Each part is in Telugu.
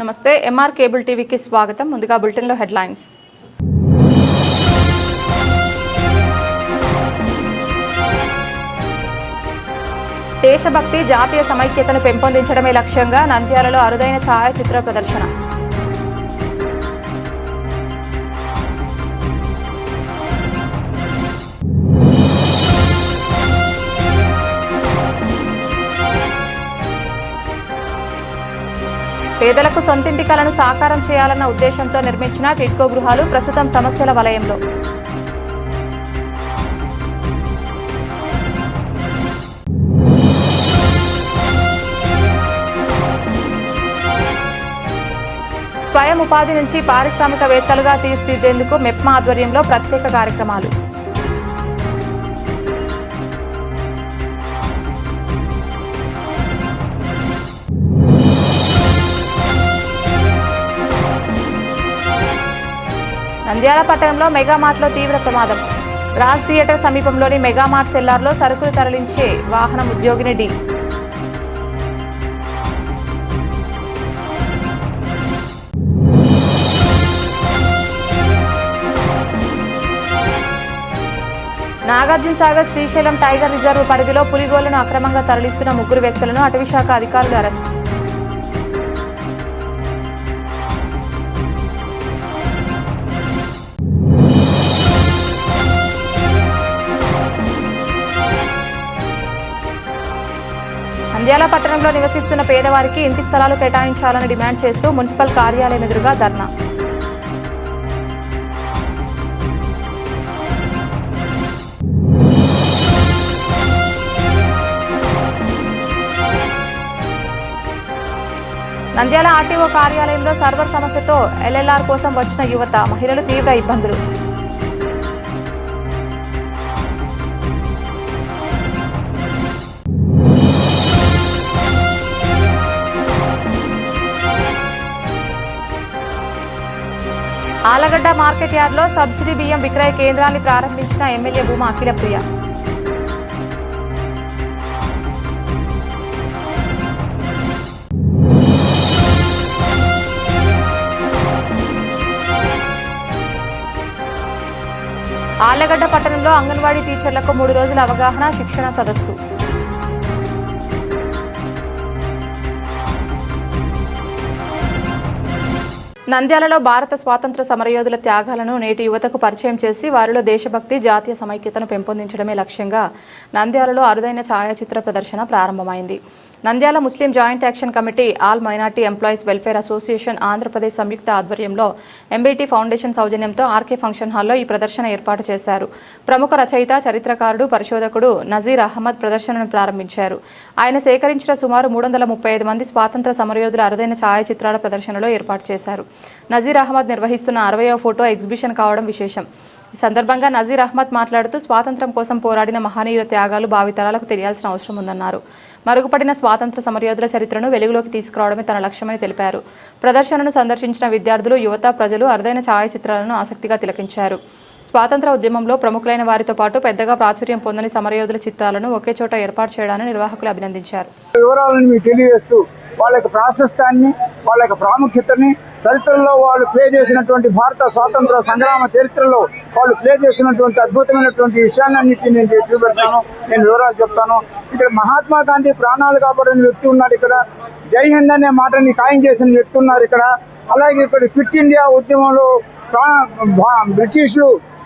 నమస్తే ఎంఆర్ కేబుల్ టీవీకి స్వాగతం. ముందుగా బులెటిన్లో హెడ్లైన్స్. దేశభక్తి, జాతీయ సమైక్యతను పెంపొందించడమే లక్ష్యంగా నంద్యాలలో అరుదైన ఛాయాచిత్ర ప్రదర్శన. పేదలకు సొంతింటి కలను సాకారం చేయాలన్న ఉద్దేశంతో నిర్మించిన టిడ్కో గృహాలు ప్రస్తుతం సమస్యల వలయంలో. స్వయం ఉపాధి నుంచి పారిశ్రామికవేత్తలుగా తీర్చిదిద్దేందుకు మెప్మా ఆధ్వర్యంలో ప్రత్యేక కార్యక్రమాలు. నంద్యాల పట్టణంలో మెగామార్ట్లో తీవ్ర ప్రమాదం. రాజ్ థియేటర్ సమీపంలోని మెగామార్ట్ సెల్లార్లో సరుకులు తరలించే వాహనం ఉద్యోగిని డి. నాగార్జున సాగర్ శ్రీశైలం టైగర్ రిజర్వ్ పరిధిలో పులిగోళ్లను అక్రమంగా తరలిస్తున్న 3 వ్యక్తులను అటవీశాఖ అధికారులు అరెస్ట్. నంద్యాల పట్టణంలో నివసిస్తున్న పేదవారికి ఇంటి స్థలాలు కేటాయించాలని డిమాండ్ చేస్తూ మున్సిపల్ కార్యాలయం ఎదురుగా ధర్నా. నంద్యాల ఆర్టీఓ కార్యాలయంలో సర్వర్ సమస్యతో ఎల్ఎల్ఆర్ కోసం వచ్చిన యువత, మహిళలు తీవ్ర ఇబ్బందులు. ఆలగడ్డ మార్కెట్ యార్డ్లో సబ్సిడీ బియ్యం విక్రయ కేంద్రాన్ని ప్రారంభించిన ఎమ్మెల్యే భూమా అఖిలప్రియ. ఆలగడ్డ పట్టణంలో అంగన్వాడీ టీచర్లకు 3 రోజుల అవగాహన శిక్షణ సదస్సు. నంద్యాలలో భారత స్వాతంత్ర సమరయోధుల త్యాగాలను నేటి యువతకు పరిచయం చేసి వారిలో దేశభక్తి, జాతీయ సమైక్యతను పెంపొందించడమే లక్ష్యంగా నంద్యాలలో అరుదైన ఛాయాచిత్ర ప్రదర్శన ప్రారంభమైంది. Nandyal Muslim joint action committee, all minority employees welfare association Andhra Pradesh సంయుక్త ఆధ్వర్యంలో ఎంబీటీ ఫౌండేషన్ సౌజన్యంతో ఆర్కే ఫంక్షన్ హాల్లో ఈ ప్రదర్శన ఏర్పాటు చేశారు. ప్రముఖ రచయిత, చరిత్రకారుడు, పరిశోధకుడు నజీర్ అహ్మద్ ప్రదర్శనను ప్రారంభించారు. ఆయన సేకరించిన సుమారు 335 మంది స్వాతంత్ర సమరయోధుల అరుదైన ఛాయాచిత్రాల ప్రదర్శనలో ఏర్పాటు చేశారు. నజీర్ అహ్మద్ నిర్వహిస్తున్న 60వ ఫోటో ఎగ్జిబిషన్ కావడం విశేషం. ఈ సందర్భంగా నజీర్ అహ్మద్ మాట్లాడుతూ స్వాతంత్ర్యం కోసం పోరాడిన మహనీయుల త్యాగాలు భావితరాలకు తెలియాల్సిన అవసరం ఉందన్నారు. మరుగుపడిన స్వాతంత్ర సమరయోధుల చరిత్రను వెలుగులోకి తీసుకురావడమే తన లక్ష్యమని తెలిపారు. ప్రదర్శనను సందర్శించిన విద్యార్థులు, యువత, ప్రజలు అరుదైన ఛాయాచిత్రాలను ఆసక్తిగా తిలకించారు. స్వాతంత్ర ఉద్యమంలో ప్రముఖులైన వారితో పాటు పెద్దగా ప్రాచుర్యం పొందని సమరయోధుల చిత్రాలను ఒకే చోట ఏర్పాటు చేయడాన్ని నిర్వాహకులు అభినందించారు. వివరాలను మీకు తెలియజేస్తూ వాళ్ళ యొక్క ప్రాశస్త్యాన్ని, వాళ్ళ యొక్క ప్రాముఖ్యతని, చరిత్రలో వాళ్ళు ప్లే చేసినటువంటి భారత స్వాతంత్ర సంగ్రామ చరిత్రలో వాళ్ళు ప్లే చేసినటువంటి అద్భుతమైనటువంటి విషయాలన్నింటినీ నేను చూపెడతాను, నేను వివరాలు చెప్తాను. ఇక్కడ మహాత్మా గాంధీ ప్రాణాలు కాపాడిన వ్యక్తి ఉన్నాడు. ఇక్కడ జై హింద్ అనే మాటని ఖాయం చేసిన వ్యక్తి ఉన్నారు ఇక్కడ. అలాగే ఇక్కడ క్విట్ ఇండియా ఉద్యమంలో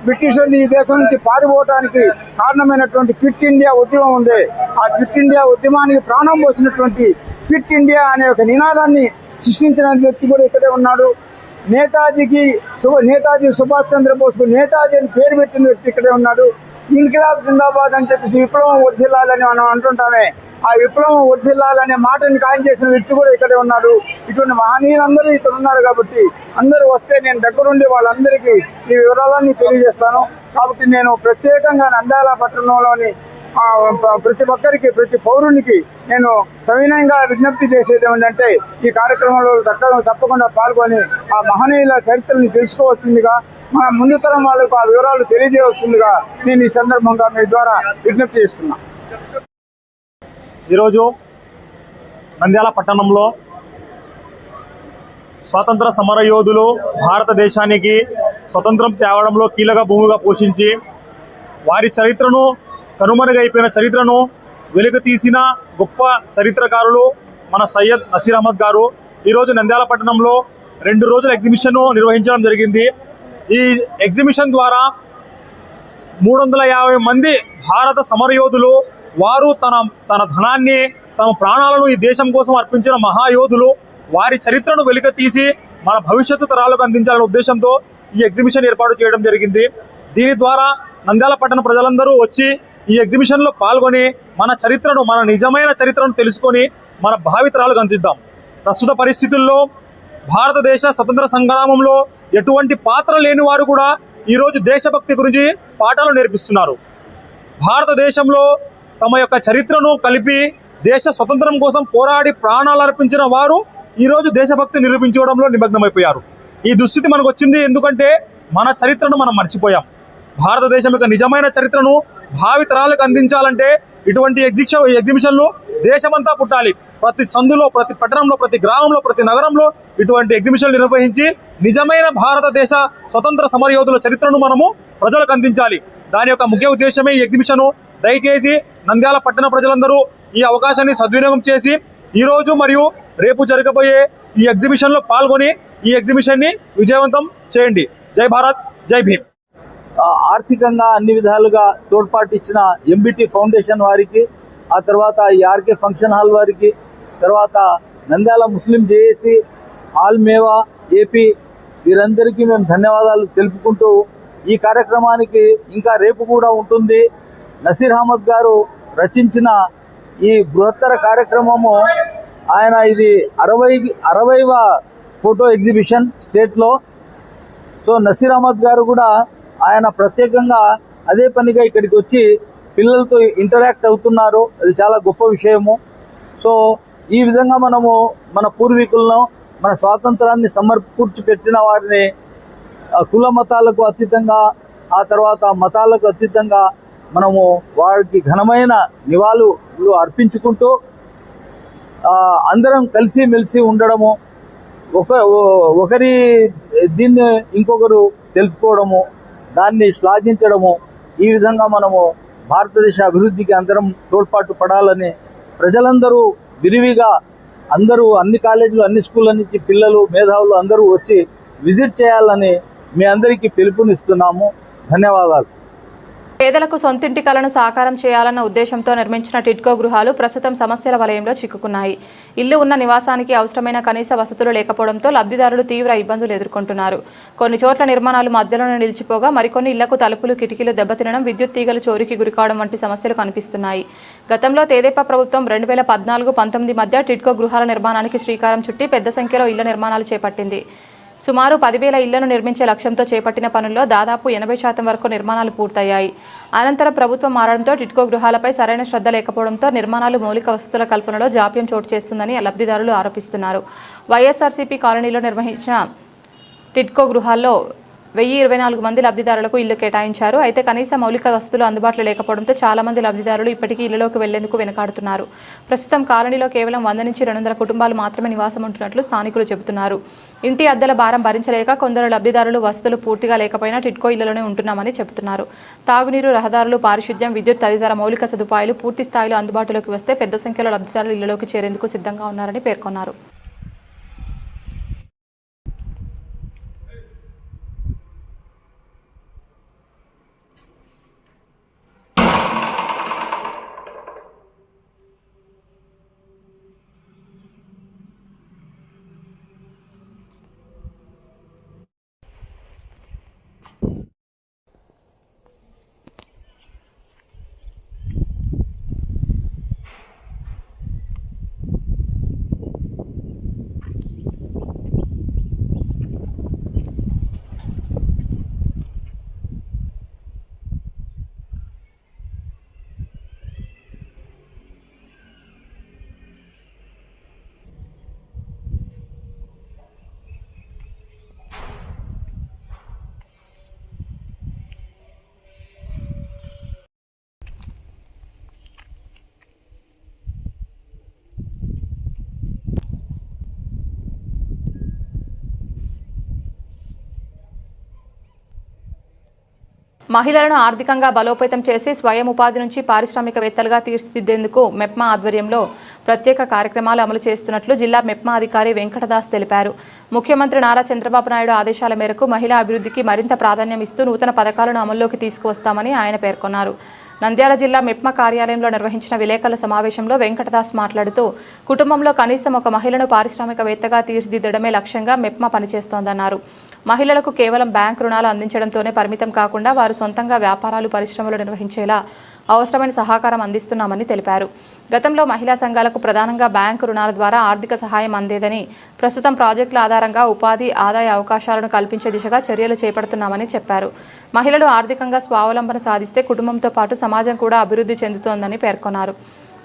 బ్రిటిషర్లు ఈ దేశం నుంచి పారిపోవడానికి కారణమైనటువంటి క్విట్ ఇండియా ఉద్యమం ఉంది. ఆ క్విట్ ఇండియా ఉద్యమానికి ప్రాణం పోసినటువంటి క్విట్ ఇండియా అనే ఒక నినాదాన్ని సృష్టించిన వ్యక్తి కూడా ఇక్కడే ఉన్నాడు. నేతాజీ సుభాష్ చంద్రబోస్కు నేతాజీ అని పేరు పెట్టిన వ్యక్తి ఇక్కడే ఉన్నాడు. ఇన్కిలాబ్ జిందాబాద్ అని చెప్పేసి విప్లవం వర్ధిల్లాలని మనం అంటుంటామే, ఆ విప్లవం వర్ధిల్లాలనే మాటని ఖాయం చేసిన వ్యక్తి కూడా ఇక్కడే ఉన్నాడు. ఇటువంటి మహనీయులందరూ ఇక్కడ ఉన్నారు కాబట్టి అందరూ వస్తే నేను దగ్గరుండి వాళ్ళందరికీ ఈ వివరాలన్నీ తెలియజేస్తాను. కాబట్టి నేను ప్రత్యేకంగా నంద్యాల పట్టణంలోని ప్రతి ఒక్కరికి, ప్రతి పౌరునికి నేను సవినయంగా విజ్ఞప్తి చేసేది ఏమిటంటే ఈ కార్యక్రమంలో తప్పకుండా పాల్గొని ఆ మహనీయుల చరిత్రని తెలుసుకోవాల్సిందిగా, మన ముందు తరం వాళ్ళకు ఆ వివరాలు తెలియజేయవలసిందిగా నేను ఈ సందర్భంగా మీ ద్వారా విజ్ఞప్తి చేస్తున్నా. ఈరోజు నంద్యాల పట్టణంలో స్వాతంత్ర సమర యోధులు భారతదేశానికి స్వతంత్రం తేవడంలో కీలక భూమిగా పోషించి వారి చరిత్రను కనుమరుగైపోయిన చరిత్రను వెలుగు తీసిన గొప్ప చరిత్రకారులు మన సయ్యద్ నసీర్ అహ్మద్ గారు ఈరోజు నంద్యాల పట్టణంలో 2 రోజుల ఎగ్జిబిషన్ నిర్వహించడం జరిగింది. ఈ ఎగ్జిబిషన్ ద్వారా 350 మంది భారత సమరయోధులు వారు తన ధనాన్ని తమ ప్రాణాలను ఈ దేశం కోసం అర్పించిన మహాయోధులు వారి చరిత్రను వెలుగు తీసి మన భవిష్యత్తు తరాలకు అందించాలనే ఉద్దేశంతో ఈ ఎగ్జిబిషన్ ఏర్పాటు చేయడం జరిగింది. దీని ద్వారా నంద్యాల పట్టణ ప్రజలందరూ వచ్చి ఈ ఎగ్జిబిషన్లో పాల్గొని మన చరిత్రను, మన నిజమైన చరిత్రను తెలుసుకొని మన భావితరాలకు అందిద్దాం. ప్రస్తుత పరిస్థితుల్లో భారతదేశ స్వతంత్ర సంగ్రామంలో ఎటువంటి పాత్ర లేని వారు కూడా ఈరోజు దేశభక్తి గురించి పాఠాలు నేర్పిస్తున్నారు. భారతదేశంలో తమ యొక్క చరిత్రను కలిపి దేశ స్వతంత్రం కోసం పోరాడి ప్రాణాలు అర్పించిన వారు ఈరోజు దేశభక్తి నిరూపించడంలో నిమగ్నమైపోయారు. ఈ దుస్థితి మనకు వచ్చింది ఎందుకంటే మన చరిత్రను మనం మర్చిపోయాం. భారతదేశం యొక్క నిజమైన చరిత్రను భావితరాలకు అందించాలంటే ఇటువంటి ఎగ్జిబిషన్లు దేశమంతా పుట్టాలి. ప్రతి సందులో, ప్రతి పట్టణంలో, ప్రతి గ్రామంలో, ప్రతి నగరంలో ఇటువంటి ఎగ్జిబిషన్లు నిర్వహించి నిజమైన భారతదేశ స్వతంత్ర సమరయోధుల చరిత్రను మనము ప్రజలకు అందించాలి. దాని యొక్క ముఖ్య ఉద్దేశమే ఈ ఎగ్జిబిషన్. దయచేసి నంద్యాల పట్టణ ప్రజలందరూ ఈ అవకాశాన్ని సద్వినియోగం చేసి ఈరోజు మరియు రేపు జరగబోయే ఈ ఎగ్జిబిషన్లో పాల్గొని ఈ ఎగ్జిబిషన్ని విజయవంతం చేయండి. జై భారత్, జై భీమ్. ఆర్థికంగా అన్ని విధాలుగా తోడ్పాటు ఇచ్చిన ఎంబిటి ఫౌండేషన్ వారికి, ఆ తర్వాత ఈ ఆర్కే ఫంక్షన్ హాల్ వారికి, తర్వాత నంద్యాల ముస్లిం జేఏసీ, ఆల్మేవా ఏపీ వీరందరికీ మేము ధన్యవాదాలు తెలుపుకుంటూ ఈ కార్యక్రమానికి ఇంకా రేపు కూడా ఉంటుంది. నసీర్ అహ్మద్ గారు రచించిన ఈ బృహత్తర కార్యక్రమము ఆయన ఇది 60వ ఫోటో ఎగ్జిబిషన్ స్టేట్లో. సో నసీర్ అహ్మద్ గారు కూడా ఆయన ప్రత్యేకంగా అదే పనిగా ఇక్కడికి వచ్చి పిల్లలతో ఇంటరాక్ట్ అవుతున్నారు. అది చాలా గొప్ప విషయము. సో ఈ విధంగా మనము మన పూర్వీకులను, మన స్వాతంత్రాన్ని సమర్పించి పెట్టిన వారిని కుల మతాలకు అతీతంగా, ఆ తర్వాత మతాలకు అతీతంగా మనము వారికి ఘనమైన నివాళులు అర్పించుకుంటూ అందరం కలిసి మెలిసి ఉండడము, ఒకరి దీన్ని ఇంకొకరు తెలుసుకోవడము, దాన్ని శ్లాఘించడము, ఈ విధంగా మనము భారతదేశ అభివృద్ధికి అందరం తోడ్పాటు పడాలని ప్రజలందరూ విరివిగా అందరూ అన్ని కాలేజీలు, అన్ని స్కూళ్ళ నుంచి పిల్లలు, మేధావులు అందరూ వచ్చి విజిట్ చేయాలని మీ అందరికీ పిలుపునిస్తున్నాము. ధన్యవాదాలు. పేదలకు సొంతింటి కలను సాకారం చేయాలన్న ఉద్దేశంతో నిర్మించిన టిడ్కో గృహాలు ప్రస్తుతం సమస్యల వలయంలో చిక్కుకున్నాయి. ఇల్లు ఉన్న నివాసానికి అవసరమైన కనీస వసతులు లేకపోవడంతో లబ్ధిదారులు తీవ్ర ఇబ్బందులు ఎదుర్కొంటున్నారు. కొన్ని చోట్ల నిర్మాణాలు మధ్యలోనే నిలిచిపోగా మరికొన్ని ఇళ్లకు తలుపులు, కిటికీలు దెబ్బతినడం, విద్యుత్ తీగలు చోరీకి గురికావడం వంటి సమస్యలు కనిపిస్తున్నాయి. గతంలో తెదేపా ప్రభుత్వం 2014-19 మధ్య టిడ్కో గృహాల నిర్మాణానికి శ్రీకారం చుట్టి పెద్ద సంఖ్యలో ఇళ్ల నిర్మాణాలు చేపట్టింది. సుమారు 10,000 ఇళ్లను నిర్మించే లక్ష్యంతో చేపట్టిన పనుల్లో దాదాపు 80% వరకు నిర్మాణాలు పూర్తయ్యాయి. అనంతరం ప్రభుత్వం మారడంతో టిడ్కో గృహాలపై సరైన శ్రద్ధ లేకపోవడంతో నిర్మాణాలు, మౌలిక వసతుల కల్పనలో జాప్యం చోటు చేస్తుందని లబ్ధిదారులు ఆరోపిస్తున్నారు. వైఎస్ఆర్సీపీ కాలనీలో నిర్వహించిన టిడ్కో గృహాల్లో 1024 మంది లబ్ధిదారులకు ఇల్లు కేటాయించారు. అయితే కనీస మౌలిక వసతులు అందుబాటులో లేకపోవడంతో చాలా మంది లబ్ధిదారులు ఇప్పటికీ ఇళ్లలోకి వెళ్లేందుకు వెనుకాడుతున్నారు. ప్రస్తుతం కాలనీలో కేవలం 100 నుంచి 200 కుటుంబాలు మాత్రమే నివాసం ఉంటున్నట్లు స్థానికులు చెబుతున్నారు. ఇంటి అద్దెల భారం భరించలేక కొందరు లబ్ధిదారులు వసతులు పూర్తిగా లేకపోయినా టిడ్కో ఇళ్లలోనే ఉంటున్నామని చెబుతున్నారు. తాగునీరు, రహదారులు, పారిశుద్ధ్యం, విద్యుత్ తదితర మౌలిక సదుపాయాలు పూర్తి స్థాయిలో అందుబాటులోకి వస్తే పెద్ద సంఖ్యలో లబ్ధిదారులు ఇళ్లలోకి చేరేందుకు సిద్ధంగా ఉన్నారని పేర్కొన్నారు. మహిళలను ఆర్థికంగా బలోపేతం చేసి స్వయం ఉపాధి నుంచి పారిశ్రామికవేత్తలుగా తీర్చిదిద్దేందుకు మెప్మా ఆధ్వర్యంలో ప్రత్యేక కార్యక్రమాలు అమలు చేస్తున్నట్లు జిల్లా మెప్మా అధికారి వెంకటదాస్ తెలిపారు. ముఖ్యమంత్రి నారా చంద్రబాబు నాయుడు ఆదేశాల మేరకు మహిళా అభివృద్ధికి మరింత ప్రాధాన్యం ఇస్తూ నూతన పథకాలను అమల్లోకి తీసుకువస్తామని ఆయన పేర్కొన్నారు. నంద్యాల జిల్లా మెప్మా కార్యాలయంలో నిర్వహించిన విలేకరుల సమావేశంలో వెంకటదాస్ మాట్లాడుతూ కుటుంబంలో కనీసం ఒక మహిళను పారిశ్రామికవేత్తగా తీర్చిదిద్దడమే లక్ష్యంగా మెప్మా పనిచేస్తోందన్నారు. మహిళలకు కేవలం బ్యాంకు రుణాలు అందించడంతోనే పరిమితం కాకుండా వారు సొంతంగా వ్యాపారాలు పరిశ్రమలు నిర్వహించేలా అవసరమైన సహకారం అందిస్తున్నామని తెలిపారు. గతంలో మహిళా సంఘాలకు ప్రధానంగా బ్యాంకు రుణాల ద్వారా ఆర్థిక సహాయం అందేదని, ప్రస్తుతం ప్రాజెక్టుల ఆధారంగా ఉపాధి ఆదాయ అవకాశాలను కల్పించే దిశగా చర్యలు చేపడుతున్నామని చెప్పారు. మహిళలు ఆర్థికంగా స్వావలంబన సాధిస్తే కుటుంబంతో పాటు సమాజం కూడా అభివృద్ధి చెందుతోందని పేర్కొన్నారు.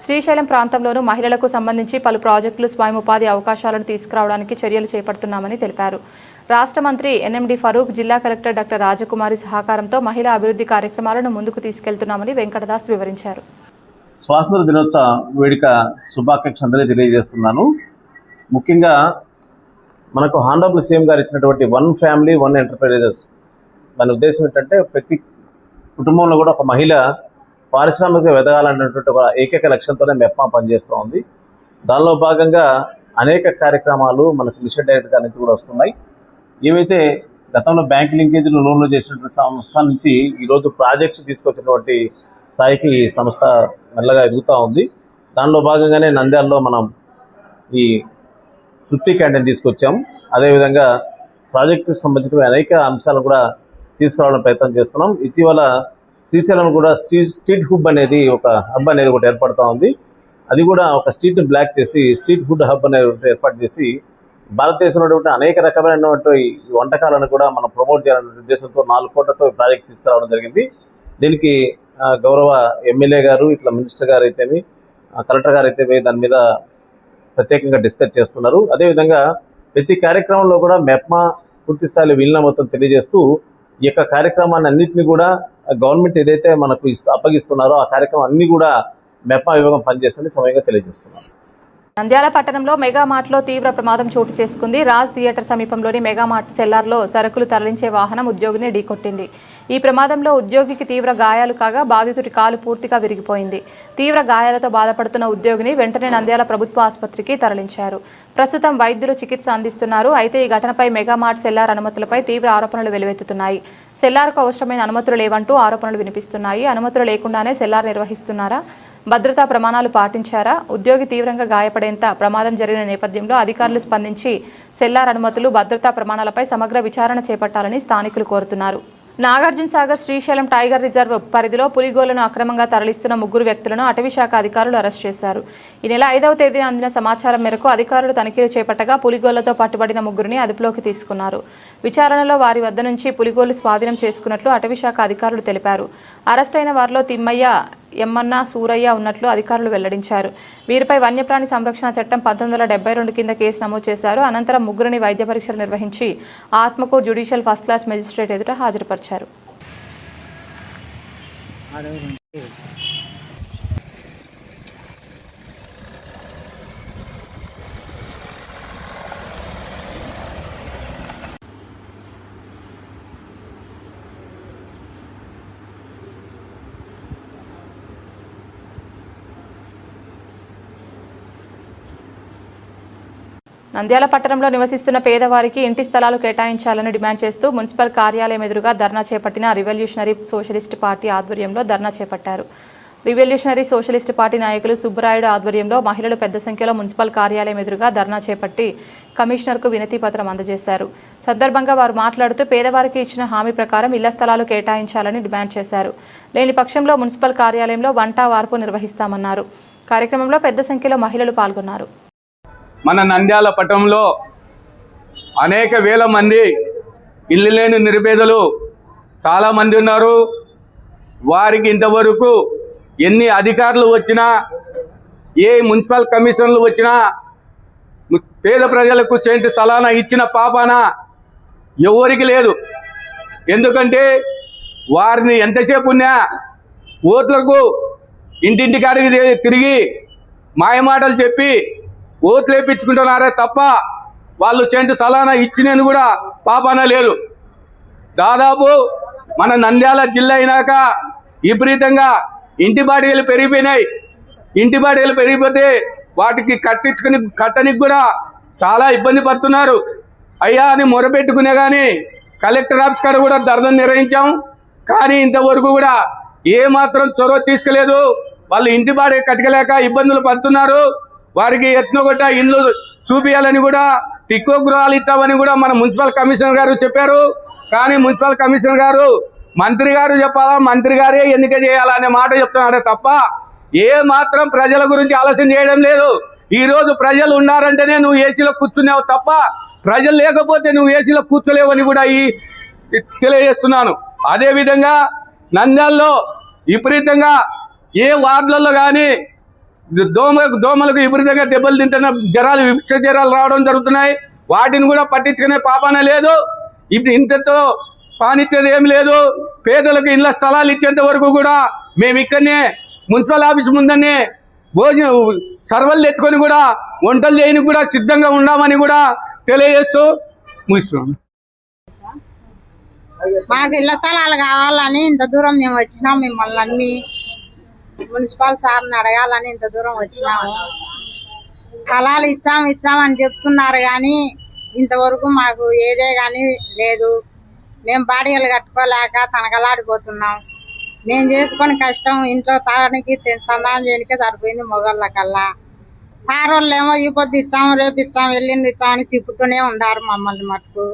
శ్రీశైలం ప్రాంతంలోనూ మహిళలకు సంబంధించి పలు ప్రాజెక్టులు స్వయం ఉపాధి అవకాశాలను తీసుకురావడానికి చర్యలు చేపడుతున్నామని తెలిపారు. రాష్ట్ర మంత్రి ఎన్ఎండి ఫరూక్, జిల్లా కలెక్టర్ డాక్టర్ రాజకుమారి సహకారంతో మహిళా అభివృద్ధి కార్యక్రమాలను ముందుకు తీసుకెళ్తున్నామని వెంకటదాస్ వివరించారు. స్వాతంత్ర దినోత్సవ వేడుక శుభాకాంక్షలు అందరికీ తెలియజేస్తున్నాను. ముఖ్యంగా మనకు హానరబుల్ సీఎం గారు ఇచ్చినటువంటి 1 ఫ్యామిలీ 1 ఎంటర్ప్రైజెస్ దాని ఉద్దేశం ఏంటంటే ప్రతి కుటుంబంలో కూడా ఒక మహిళ పారిశ్రామిక ఎదగాలనేటువంటి ఒక ఏకైక లక్ష్యంతోనే మెప్మా పనిచేస్తూ ఉంది. దానిలో భాగంగా అనేక కార్యక్రమాలు మనకు మిషన్ డైరెక్ట్ గారి నుంచి కూడా వస్తున్నాయి. ఏవైతే గతంలో బ్యాంక్ లింకేజీలు లోన్లు చేసినటువంటి సంస్థ నుంచి ఈరోజు ప్రాజెక్ట్స్ తీసుకొచ్చినటువంటి స్థాయికి ఈ సంస్థ మెల్లగా ఎదుగుతూ ఉంది. దానిలో భాగంగానే నంద్యాలలో మనం ఈ తృప్తి క్యాంటీన్ తీసుకొచ్చాం. అదేవిధంగా ప్రాజెక్టుకు సంబంధించిన అనేక అంశాలను కూడా తీసుకురావడం ప్రయత్నం చేస్తున్నాం. ఇటీవల శ్రీశైలం కూడా స్ట్రీట్ హబ్ అనేది ఒకటి ఏర్పడుతూ ఉంది. అది కూడా ఒక స్ట్రీట్ని బ్లాక్ చేసి స్ట్రీట్ ఫుడ్ హబ్ అనేది ఏర్పాటు చేసి భారతదేశంలో ఉన్నటువంటి అనేక రకమైనటువంటి వంటకాలను కూడా మనం ప్రమోట్ చేయాలనే ఉద్దేశంతో 4 కోట్లతో ప్రాజెక్ట్ తీసుకురావడం జరిగింది. దీనికి గౌరవ ఎమ్మెల్యే గారు, ఇట్లా మినిస్టర్ గారు అయితేమి, కలెక్టర్ గారు అయితేమి దాని మీద ప్రత్యేకంగా డిస్కస్ చేస్తున్నారు. అదేవిధంగా ప్రతి కార్యక్రమంలో కూడా మెప్మా పూర్తి స్థాయిలో విలీనం మొత్తం తెలియజేస్తూ ఈ యొక్క కార్యక్రమాన్ని అన్నింటినీ కూడా గవర్నమెంట్ ఏదైతే మనకు అప్పగిస్తున్నారో ఆ కార్యక్రమం అన్నీ కూడా మెప్మా విభాగం పనిచేస్తుందని సమయంగా తెలియజేస్తున్నారు. నంద్యాల పట్టణంలో మెగామార్ట్లో తీవ్ర ప్రమాదం చోటు చేసుకుంది. రాజ్ థియేటర్ సమీపంలోని మెగామార్ట్ సెల్లార్లో సరుకులు తరలించే వాహనం ఉద్యోగిని ఢీకొట్టింది. ఈ ప్రమాదంలో ఉద్యోగికి తీవ్ర గాయాలు కాగా బాధితుడి కాలు పూర్తిగా విరిగిపోయింది. తీవ్ర గాయాలతో బాధపడుతున్న ఉద్యోగిని వెంటనే నంద్యాల ప్రభుత్వ ఆసుపత్రికి తరలించారు. ప్రస్తుతం వైద్యులు చికిత్స అందిస్తున్నారు. అయితే ఈ ఘటనపై మెగామార్ట్ సెల్లార్ అనుమతులపై తీవ్ర ఆరోపణలు వెలువెత్తుతున్నాయి. సెల్లార్కు అవసరమైన అనుమతులు లేవంటూ ఆరోపణలు వినిపిస్తున్నాయి. అనుమతులు లేకుండానే సెల్లార్ నిర్వహిస్తున్నారా? భద్రతా ప్రమాణాలు పాటించారా? ఉద్యోగి తీవ్రంగా గాయపడేంత ప్రమాదం జరిగిన నేపథ్యంలో అధికారులు స్పందించి సెల్లార్ అనుమతులు, భద్రతా ప్రమాణాలపై సమగ్ర విచారణ చేపట్టాలని స్థానికులు కోరుతున్నారు. నాగార్జున సాగర్ శ్రీశైలం టైగర్ రిజర్వ్ పరిధిలో పులిగోళ్లను అక్రమంగా తరలిస్తున్న 3 వ్యక్తులను అటవీశాఖ అధికారులు అరెస్ట్ చేశారు. ఈ నెల 5వ తేదీన అందిన సమాచారం మేరకు అధికారులు తనిఖీలు చేపట్టగా పులిగోళ్లతో పట్టుబడిన 3 అదుపులోకి తీసుకున్నారు. విచారణలో వారి వద్ద నుంచి పులిగోళ్లు స్వాధీనం చేసుకున్నట్లు అటవీశాఖ అధికారులు తెలిపారు. అరెస్ట్ అయిన వారిలో తిమ్మయ్య, ఎమ్మన్న, సూరయ్య ఉన్నట్లు అధికారులు వెల్లడించారు. వీరిపై వన్యప్రాణి సంరక్షణ చట్టం 1972 కింద కేసు నమోదు చేశారు. అనంతరం 3 వైద్య పరీక్షలు నిర్వహించి Atmakur judicial first class magistrate ఎదుట హాజరుపరిచారు. నంద్యాల పట్టణంలో నివసిస్తున్న పేదవారికి ఇంటి స్థలాలు కేటాయించాలని డిమాండ్ చేస్తూ మున్సిపల్ కార్యాలయం ఎదురుగా ధర్నా చేపట్టిన రివల్యూషనరీ సోషలిస్ట్ పార్టీ ఆధ్వర్యంలో ధర్నా చేపట్టారు. రివల్యూషనరీ సోషలిస్ట్ పార్టీ నాయకులు సుబ్బరాయుడు ఆధ్వర్యంలో మహిళలు పెద్ద సంఖ్యలో మున్సిపల్ కార్యాలయం ఎదురుగా ధర్నా చేపట్టి కమిషనర్కు వినతి పత్రం అందజేశారు. సందర్భంగా వారు మాట్లాడుతూ పేదవారికి ఇచ్చిన హామీ ప్రకారం ఇళ్ల స్థలాలు కేటాయించాలని డిమాండ్ చేశారు. లేని పక్షంలో మున్సిపల్ కార్యాలయంలో వంట వార్పు నిర్వహిస్తామన్నారు. కార్యక్రమంలో పెద్ద సంఖ్యలో మహిళలు పాల్గొన్నారు. మన నంద్యాల పట్టణంలో అనేక వేల మంది ఇల్లు లేని నిరుపేదలు చాలామంది ఉన్నారు. వారికి ఇంతవరకు ఎన్ని అధికారులు వచ్చినా, ఏ మున్సిపల్ కమిషన్లు వచ్చినా పేద ప్రజలకు సెంటు సలానా ఇచ్చిన పాపాన ఎవరికి లేదు. ఎందుకంటే వారిని ఎంతసేపు ఉన్నా ఓట్లకు ఇంటింటికాడికి తిరిగి మాయమాటలు చెప్పి ఓట్లు వేయించుకుంటున్నారే తప్ప వాళ్ళు సెంటు సలానా ఇచ్చినని కూడా పాపాన లేదు. దాదాపు మన నంద్యాల జిల్లా అయినాక విపరీతంగా ఇంటి బాడిగలు పెరిగిపోయినాయి. ఇంటి బాడిగలు పెరిగిపోతే వాటికి కట్టనికి కూడా చాలా ఇబ్బంది పడుతున్నారు. అయ్యా అని మొరపెట్టుకునే కానీ కలెక్టర్ ఆఫీస్ కాడ కూడా ధర్నా నిర్వహించాం. కానీ ఇంతవరకు కూడా ఏమాత్రం చొరవ తీసుకోలేదు. వాళ్ళు ఇంటి బాడిగ కట్టలేక ఇబ్బందులు పడుతున్నారు. వారికి ఎత్నొకట ఇండ్లు చూపించాలని కూడా తిక్కో గృహాలు ఇచ్చామని కూడా మన మున్సిపల్ కమిషనర్ గారు చెప్పారు. కానీ మున్సిపల్ కమిషనర్ గారు మంత్రి గారు చెప్పాలా, మంత్రి గారే ఎన్నిక చేయాలా అనే మాట చెప్తున్నాడే తప్ప ఏ మాత్రం ప్రజల గురించి ఆలోచన చేయడం లేదు. ఈ రోజు ప్రజలు ఉన్నారంటేనే నువ్వు ఏసీలో కూర్చున్నావు తప్ప ప్రజలు లేకపోతే నువ్వు ఏసీలో కూర్చోలేవని కూడా తెలియజేస్తున్నాను. అదేవిధంగా నంద్యాలలో విపరీతంగా ఏ వార్డులలో కానీ దోమలకు విపరీతంగా దెబ్బలు తింటున్న జ్వరాలు, విష జ్వరాలు రావడం జరుగుతున్నాయి. వాటిని కూడా పట్టించుకునే పాపాన లేదు. ఇప్పుడు ఇంతతో పానిచ్చేది ఏం లేదు. పేదలకు ఇళ్ల స్థలాలు ఇచ్చేంత వరకు కూడా మేము ఇక్కడనే మున్సిపల్ ఆఫీస్ ముందనే భోజనం సర్వలు తెచ్చుకొని కూడా వంటలు చేయడానికి కూడా సిద్ధంగా ఉన్నామని కూడా తెలియజేస్తూ ముగిస్తున్నాం. మాకు ఇళ్ల స్థలాలు కావాలని ఇంత దూరం మేము వచ్చినాం. మిమ్మల్ని నమ్మి మున్సిపల్ సార్ని అడగాలని ఇంత దూరం వచ్చినాము. స్థలాలు ఇచ్చామని చెప్తున్నారు కానీ ఇంతవరకు మాకు ఏదే కానీ లేదు. మేము బాడిగలు కట్టుకోలేక తనకలాడిపోతున్నాం. మేము చేసుకొని కష్టం ఇంట్లో తాగడానికి తినడానికి చేయడానికే సరిపోయింది మొగళ్ళ కల్లా. సార్ వాళ్ళు ఏమో ఈ పొద్దు ఇచ్చాము, రేపు ఇచ్చాము, ఎల్లుండి ఇచ్చామని తిప్పుతూనే ఉన్నారు మమ్మల్ని. మటుకు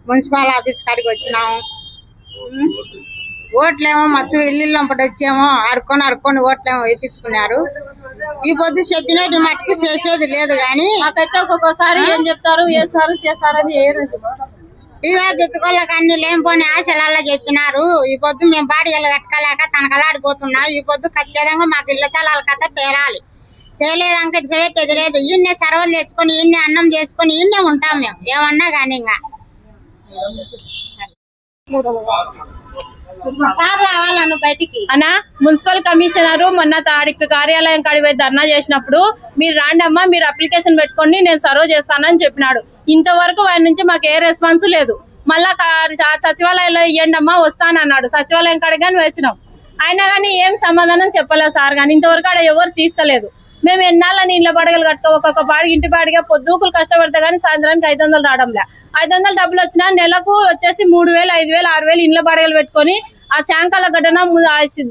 మున్సిపల్ ఆఫీస్ కాడికి వచ్చినాము. ఓట్లేమో మచ్చు ఇల్లు వచ్చేమో అడుక్కొని ఓట్లేమో వేయించుకున్నారు. ఈ పొద్దు చెప్పినట్టు మటుకు చేసేది లేదు. కానీ ఒక్కొక్కసారి ఏం చెప్తారు, చేస్తారని ఇదే బెత్తుకోళ్ళకి అన్ని లేనిపోని ఆశలల్లా చెప్పినారు. ఈ పొద్దు మేము బాడిగలు కట్టుకోలేక తనకలాడిపోతున్నాం. ఈ పొద్దు ఖచ్చితంగా మాకు ఇళ్ల స్థలాల కథ తేలాలి. తేలేదాక చేయట్టేది లేదు. ఈయన్నే సర్వలు తెచ్చుకొని ఈయన్నే అన్నం చేసుకొని ఈయన్నే ఉంటాం మేము ఏమన్నా కానీ. ఇంకా సార్ రావాలను బయటికి అన్నా మున్సిపల్ కమిషనర్ మొన్న కార్యాలయం కాడికి పోయి ధర్నా చేసినప్పుడు మీరు రాండి అమ్మా, మీరు అప్లికేషన్ పెట్టుకోండి, నేను సర్వ్ చేస్తానని చెప్పినాడు. ఇంతవరకు ఆయన నుంచి మాకు ఏ రెస్పాన్స్ లేదు. మళ్ళా సచివాలయంలో ఇవ్వండి అమ్మా వస్తానన్నాడు. సచివాలయం కాడికి కానీ వచ్చినాం, అయినా కానీ ఏం సమాధానం చెప్పలేదు సార్. కానీ ఇంతవరకు ఆడ ఎవరు తీసుకోలేదు. మేము ఎన్నాళ్ళని ఇళ్ళ బాడిగలు కట్టుకో ఒక్కొక్క బాడిగ ఇంటి బాడిగా పొద్దుకులు కష్టపడితే కానీ సాయంత్రానికి 500 రావడంలే. 500 డబ్బులు వచ్చినా నెలకు వచ్చేసి 3000, 5000, 6000 ఇండ్ల బాడిగలు పెట్టుకొని ఆ శాంకాల గడ్డన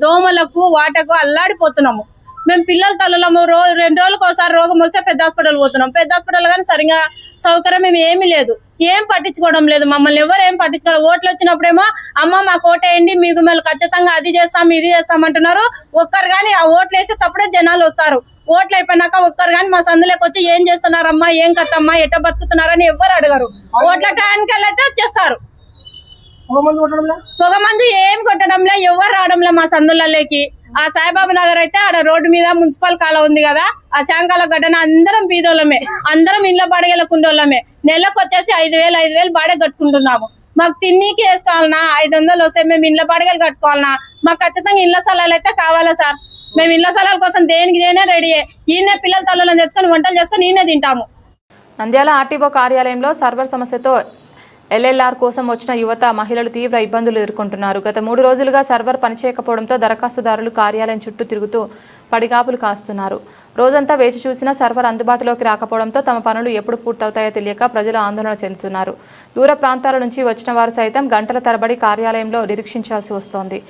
దోమలకు వాటకు అల్లాడిపోతున్నాము. మేము పిల్లల తల్లులము 2 రోజులకు ఒకసారి రోగం వస్తే పెద్ద హాస్పిటల్ పోతున్నాం. పెద్ద హాస్పిటల్ కానీ సరిగా సౌకర్యం మేము ఏమీ లేదు. ఏం పట్టించుకోవడం లేదు. మమ్మల్ని ఎవరు ఏం పట్టించుకోవాలి. ఓట్లు వచ్చినప్పుడేమో అమ్మ మాకు ఓటేయండి, మీకు మేము ఖచ్చితంగా అది చేస్తాం ఇది చేస్తామంటున్నారు. ఒక్కరు కానీ ఆ ఓట్లు వేస్తే తప్పుడే జనాలు వస్తారు. ఓట్లు అయిపోయినాక ఒక్కరు కానీ మా సందులోకి వచ్చి ఏం చేస్తున్నారమ్మా, ఏం కత్తమ్మా, ఎట్ట బతుకుతున్నారని ఎవ్వరు అడగరు. ఓట్ల టైంకి అయితే వచ్చేస్తారు. పొగమందు ఏం కొట్టడంలే, ఎవరు రావడంలే మా సందులలోకి. ఆ సాయిబాబా నగర్ అయితే ఆడ రోడ్డు మీద మున్సిపల్ కాలం ఉంది కదా, ఆ శాంకాల గడ్డన అందరం బీదోళ్ళమే, అందరం ఇళ్ల బాడిగలకు ఉండోళ్ళమే. నెలకు వచ్చేసి 5000 బాడిగ కట్టుకుంటున్నాము. మాకు తిన్నీకి వేసుకోవాలన్నా 500 వస్తే మేము ఇళ్ల బాడిగలు కట్టుకోవాలన్నా మాకు ఖచ్చితంగా ఇళ్ల స్థలాలు అయితే కావాలా సార్. మేము ఇళ్ల స్థలాల కోసం దేనికైనా రెడీ. ఈయన పిల్లల తల్లులను తెచ్చుకొని వంటలు చేసుకొని ఈయన తింటాము. నంద్యాల ఆర్టీఓ కార్యాలయంలో సర్వర్ సమస్యతో ఎల్ఎల్ఆర్ కోసం వచ్చిన యువత మహిళలు తీవ్ర ఇబ్బందులు ఎదుర్కొంటున్నారు. గత 3 రోజులుగా సర్వర్ పనిచేయకపోవడంతో దరఖాస్తుదారులు కార్యాలయం చుట్టూ తిరుగుతూ పడిగాపులు కాస్తున్నారు. రోజంతా వేచి చూసినా సర్వర్ అందుబాటులోకి రాకపోవడంతో తమ పనులు ఎప్పుడు పూర్తవుతాయో తెలియక ప్రజలు ఆందోళన చెందుతున్నారు. దూర ప్రాంతాల నుంచి వచ్చిన వారు సైతం గంటల తరబడి కార్యాలయంలో నిరీక్షించాల్సి వస్తోంది.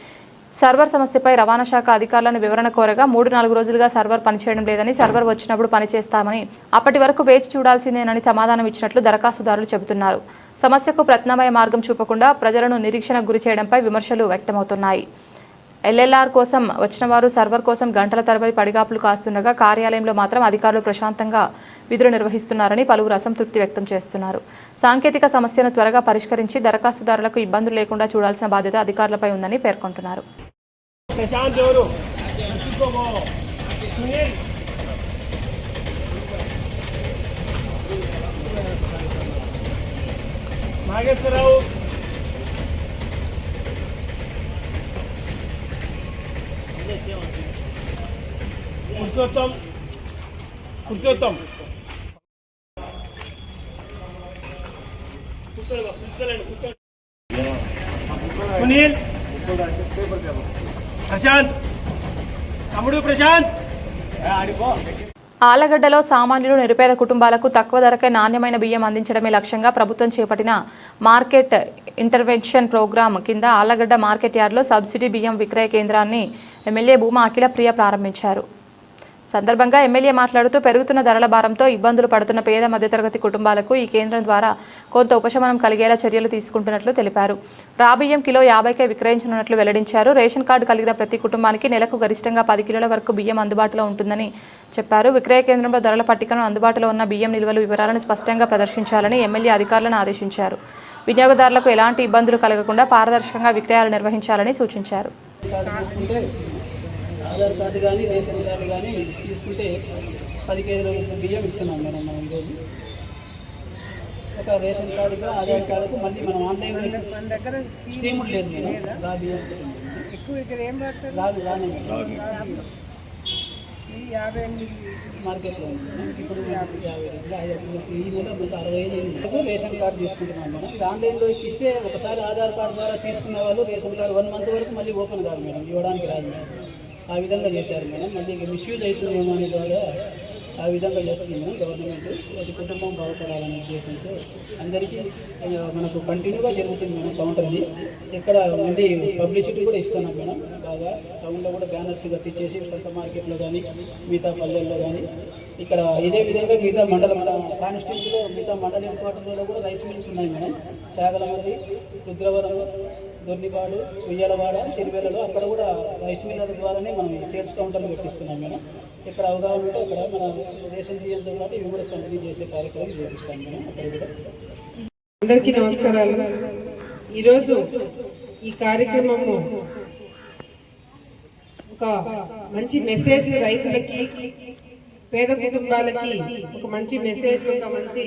సర్వర్ సమస్యపై రవాణా శాఖ అధికారులను వివరణ కోరగా 3-4 రోజులుగా సర్వర్ పనిచేయడం లేదని, సర్వర్ వచ్చినప్పుడు పనిచేస్తామని, అప్పటి వరకు వేచి చూడాల్సిందేనని సమాధానం ఇచ్చినట్లు దరఖాస్తుదారులు చెబుతున్నారు. సమస్యకు ప్రత్యామ్నాయ మార్గం చూపకుండా ప్రజలను నిరీక్షణకు గురి చేయడంపై విమర్శలు వ్యక్తమవుతున్నాయి. ఎల్ఎల్ఆర్ కోసం వచ్చిన వారు సర్వర్ కోసం గంటల తరబడి పడిగాపులు కాస్తుండగా కార్యాలయంలో మాత్రం అధికారులు ప్రశాంతంగా విధులు నిర్వహిస్తున్నారని పలువురు అసంతృప్తి వ్యక్తం చేస్తున్నారు. సాంకేతిక సమస్యను త్వరగా పరిష్కరించి దరఖాస్తుదారులకు ఇబ్బందులు లేకుండా చూడాల్సిన బాధ్యత అధికారులపై ఉందని పేర్కొంటున్నారు. పురుషోత్తం సునీల్ ప్రశాంత్ తమ్ముడు ప్రశాంత్ ఆడిపో. ఆలగడ్డలో సామాన్యులు నిరుపేద కుటుంబాలకు తక్కువ ధరకే నాణ్యమైన బియ్యం అందించడమే లక్ష్యంగా ప్రభుత్వం చేపట్టిన మార్కెట్ ఇంటర్వెన్షన్ ప్రోగ్రాం కింద ఆలగడ్డ మార్కెట్ యార్డ్లో సబ్సిడీ బియ్యం విక్రయ కేంద్రాన్ని ఎమ్మెల్యే భూమా అఖిల ప్రియ ప్రారంభించారు. సందర్భంగా ఎమ్మెల్యే మాట్లాడుతూ పెరుగుతున్న ధరల భారంతో ఇబ్బందులు పడుతున్న పేద మధ్యతరగతి కుటుంబాలకు ఈ కేంద్రం ద్వారా కొంత ఉపశమనం కలిగేలా చర్యలు తీసుకుంటున్నట్లు తెలిపారు. రాబియ్యం కిలో 50కే విక్రయించనున్నట్లు వెల్లడించారు. రేషన్ కార్డు కలిగిన ప్రతి కుటుంబానికి నెలకు గరిష్టంగా 10 కిలోల వరకు బియ్యం అందుబాటులో ఉంటుందని చెప్పారు. విక్రయ కేంద్రంలో ధరల పట్టికను, అందుబాటులో ఉన్న బియ్యం నిల్వలు వివరాలను స్పష్టంగా ప్రదర్శించాలని ఎమ్మెల్యే అధికారులను ఆదేశించారు. వినియోగదారులకు ఎలాంటి ఇబ్బందులు కలగకుండా పారదర్శకంగా విక్రయాలు నిర్వహించాలని సూచించారు. ఆధార్ కార్డు కానీ రేషన్ కార్డు కానీ తీసుకుంటే 10 కేజీల బియ్యం ఇస్తున్నాం మేడం. మనం ఈరోజు ఒక రేషన్ కార్డుగా ఆధార్ కార్డుకు మళ్ళీ మనం ఆన్లైన్ స్కీములు లేదు మేడం. రా బియ్యం మార్కెట్లో ఇప్పుడు 50 ఈ నెల 65 రేషన్ కార్డు తీసుకుంటున్నాం మేడం. ఆన్లైన్లో ఇస్తే ఒకసారి ఆధార్ కార్డు ద్వారా తీసుకునే వాళ్ళు రేషన్ కార్డు 1 మంత్ వరకు మళ్ళీ ఓపెన్ కాదు మేడం, ఇవ్వడానికి రాదు మేడం. ఆ విధంగా చేశారు మేడం. మళ్ళీ మిస్యూజ్ అవుతుందేమో అనే ద్వారా ఆ విధంగా చేస్తుంది మేడం గవర్నమెంట్. అది కుటుంబం బాగుపడాలనే ఉద్దేశంతో అందరికీ మనకు కంటిన్యూగా జరుగుతుంది మేడం కౌంటర్ది. ఇక్కడ మళ్ళీ పబ్లిసిటీ కూడా ఇస్తున్నాం మేడం. బాగా టౌన్లో కూడా బ్యానర్స్ కట్టించేసి సొంత మార్కెట్లో కానీ మిగతా పల్లెల్లో కానీ ఇక్కడ ఇదే విధంగా మిగతా మండల కాన్స్టిట్యూన్సీలో మిగతా మండల హెడ్ క్వార్టర్లో కూడా రైస్ మిల్స్ ఉన్నాయి మేడం. చాగలమర్రి, రుద్రవరం, దొర్నిపాడు, ఉయ్యాలవాడ, సిరివెల్లలో అక్కడ కూడా రైస్ మిల్లర్ ద్వారానే మనం సేల్స్ కౌంటర్లు పెట్టిస్తున్నాం మేడం. ఇక్కడ అవగాహన ఉంటే ఇక్కడ మన రేషన్ బియ్యంతో పాటు ఇవి కూడా కంటిన్యూ చేసే కార్యక్రమం చేపిస్తాం మేడం. అక్కడ కూడా అందరికీ నమస్కారాలు. ఈరోజు ఈ కార్యక్రమము ఒక మంచి మెసేజ్ రైతులకి, పేద కుటుంబాలకి ఒక మంచి మెసేజ్, ఒక మంచి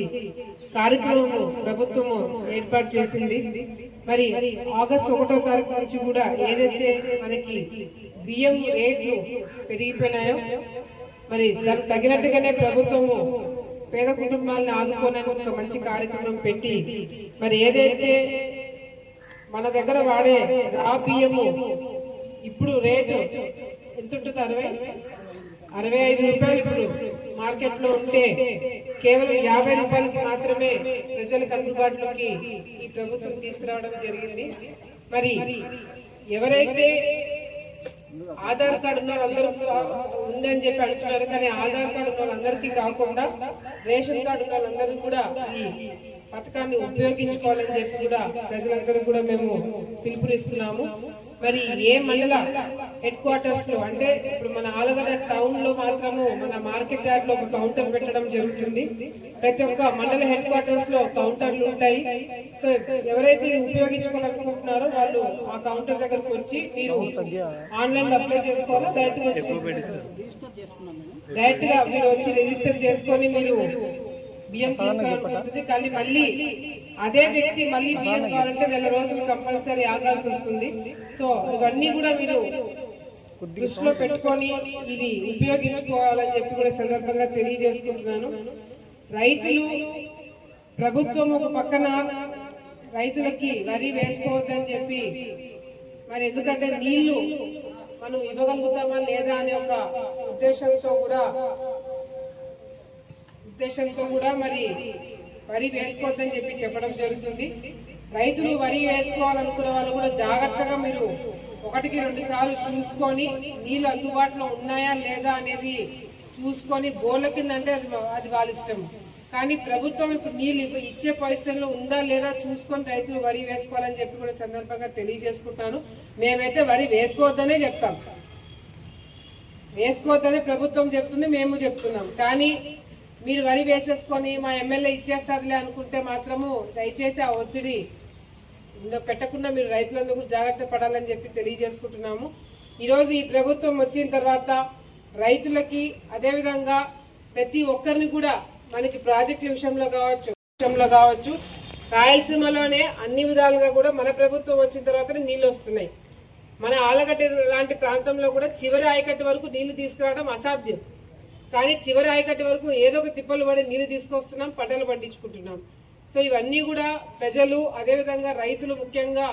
కార్యక్రమము ప్రభుత్వము ఏర్పాటు చేసింది. మరి ఆగస్టు 1వ తారీఖు నుంచి కూడా ఏదైతే మనకి బియ్యం రేట్లు పెరిగిపోయినాయో మరి దానికి తగినట్టుగానే ప్రభుత్వము పేద కుటుంబాలను ఆదుకోవడానికి ఒక మంచి కార్యక్రమం పెట్టి మరి ఏదైతే మన దగ్గర వాడే రా బియ్యము ఇప్పుడు రేటు ఎంత ఉంటుంది? 65 రూపాయలు ఇప్పుడు మార్కెట్ లో ఉంటే కేవలం 50 రూపాయలకు మాత్రమే ప్రజలకు అందుబాటులోకి ఈ ప్రభుత్వం తీసుకురావడం జరిగింది. మరి ఎవరైతే ఆధార్ కార్డు ఉన్న వాళ్ళందరూ ఉందని చెప్పి అంటున్నారు, కానీ ఆధార్ కార్డు ఉన్న వాళ్ళందరికీ కాకుండా రేషన్ కార్డు ఉన్న వాళ్ళందరూ కూడా ఈ పథకాన్ని ఉపయోగించుకోవాలని చెప్పి కూడా ప్రజలందరూ కూడా మేము పిలుపునిస్తున్నాము. మరి ఏ మండల హెడ్ క్వార్టర్స్ లో అంటే ఇప్పుడు మన ఆలగడ్డ టౌన్ లో మాత్రము మన మార్కెట్ యార్డ్ లో ఒక కౌంటర్ పెట్టడం జరుగుతుంది. ప్రతి ఒక్క మండల హెడ్ క్వార్టర్స్ లో కౌంటర్లు ఉంటాయి. సో ఎవరైతే ఉపయోగించుకోవాలనుకుంటున్నారో వాళ్ళు ఆ కౌంటర్ దగ్గరకు వచ్చి మీరు ఆన్లైన్ అప్లై చేసుకోవాలా, డైరెక్ట్ గా మీరు వచ్చి రిజిస్టర్ చేసుకొని మీరు బియ్యం తీసుకోవాలనుకుంటుంది. కానీ మళ్ళీ అదే వ్యక్తి మళ్ళీ బియ్యం కావాలంటే 2 రోజులు కంపల్సరీ ఆగాల్సి వస్తుంది. సో ఇవన్నీ కూడా మీరు దృష్టిలో పెట్టుకొని ఇది ఉపయోగించుకోవాలని చెప్పి కూడా సందర్భంగా తెలియజేసుకుంటున్నాను. రైతులు, ప్రభుత్వం ఒక పక్కన రైతులకి వరి వేసుకోవద్దని చెప్పి మరి ఎందుకంటే నీళ్లు మనం ఇవ్వగలుగుతామా లేదా అనే ఒక ఉద్దేశంతో కూడా మరి వరి వేసుకోవద్దని చెప్పి చెప్పడం జరుగుతుంది. రైతులు వరి వేసుకోవాలనుకునే వాళ్ళు కూడా జాగ్రత్తగా మీరు 1-2 సార్లు చూసుకొని నీళ్ళు అందుబాటులో ఉన్నాయా లేదా అనేది చూసుకొని బోర్ల కింద అంటే అది వాళ్ళ ఇష్టం. కానీ ప్రభుత్వం ఇప్పుడు నీళ్ళు ఇచ్చే పరిస్థితుల్లో ఉందా లేదా చూసుకొని రైతులు వరి వేసుకోవాలని చెప్పి కూడా సందర్భంగా తెలియజేసుకుంటాను. మేమైతే వరి వేసుకోవద్దనే చెప్తాం, వేసుకోవద్దనే ప్రభుత్వం చెప్తుంది, మేము చెప్తున్నాం. కానీ మీరు వరి వేసేసుకొని మా ఎమ్మెల్యే ఇచ్చేస్తారులే అనుకుంటే మాత్రము దయచేసి ఆ ఒత్తిడి పెట్టకుండా మీరు రైతులందరూ జాగ్రత్త పడాలని చెప్పి తెలియజేసుకుంటున్నాము. ఈరోజు ఈ ప్రభుత్వం వచ్చిన తర్వాత రైతులకి అదేవిధంగా ప్రతి ఒక్కరిని కూడా మనకి ప్రాజెక్టుల విషయంలో కావచ్చు రాయలసీమలోనే అన్ని విధాలుగా కూడా మన ప్రభుత్వం వచ్చిన తర్వాతనే నీళ్లు వస్తున్నాయి. మన ఆలగడ్డ లాంటి ప్రాంతంలో కూడా చివరి ఆయకట్టు వరకు నీళ్లు తీసుకురావడం అసాధ్యం. కానీ చివరి ఆయకట్టు వరకు ఏదో ఒక తిప్పలు పడి నీళ్లు తీసుకొస్తున్నాం, పంటలు పండించుకుంటున్నాం. సో ఇవన్నీ కూడా ప్రజలు అదేవిధంగా రైతులు ముఖ్యంగా